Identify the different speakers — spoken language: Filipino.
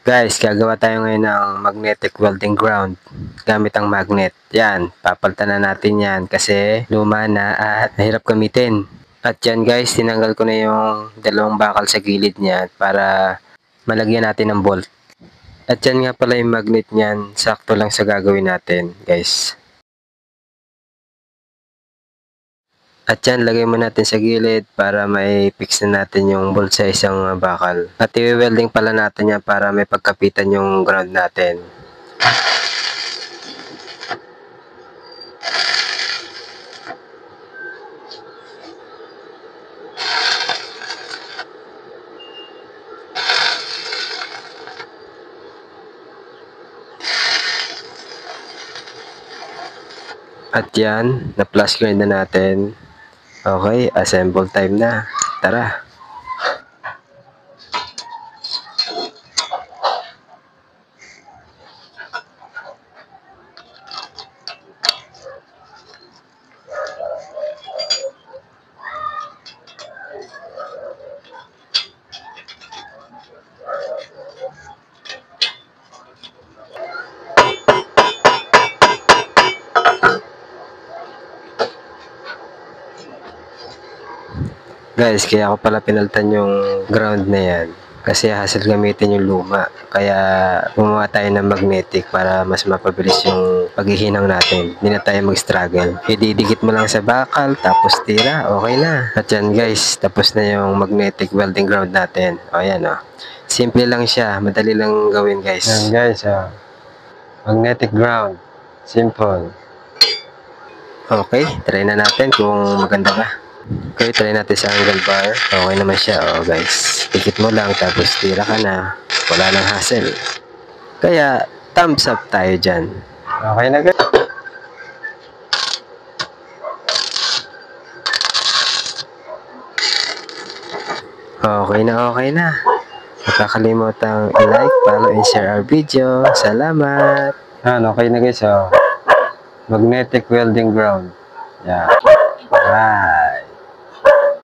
Speaker 1: Guys, gagawa tayo ngayon ng magnetic welding ground gamit ang magnet. Yan, papalitan na natin yan kasi luma na at mahirap gamitin. At yan guys, tinanggal ko na yung dalawang bakal sa gilid niya para malagyan natin ng bolt. At yan nga pala yung magnet niyan, sakto lang sa gagawin natin guys. At yan, lagay mo natin sa gilid para may fix na natin yung bolt sa isang bakal. At i-welding pala natin yan para may pagkapitan yung ground natin. At yan, na-plus grind na natin. Okay, assemble time na. Tara! Guys, kaya ako pala pinalitan yung ground na yan. Kasi hassle gamitin yung luma. Kaya gumawa tayo ng magnetic para mas mapabilis yung paghihinang natin. Hindi na tayo mag-struggle. Ididikit mo lang sa bakal, tapos tira, okay na. At yan guys, tapos na yung magnetic welding ground natin. O yan o. Simple lang siya, madali lang gawin guys. Yan guys, magnetic ground. Simple. Okay, try na natin kung maganda ba. Okay, try natin sa angle bar. Okay naman siya. Oh guys, pikit mo lang tapos tira ka na. Wala nang hassle. Kaya, thumbs up tayo dyan. Okay na guys. Okay na. Huwag kakalimutang i-like, follow, and share our video. Salamat! Okay na guys. Magnetic welding ground. Yeah.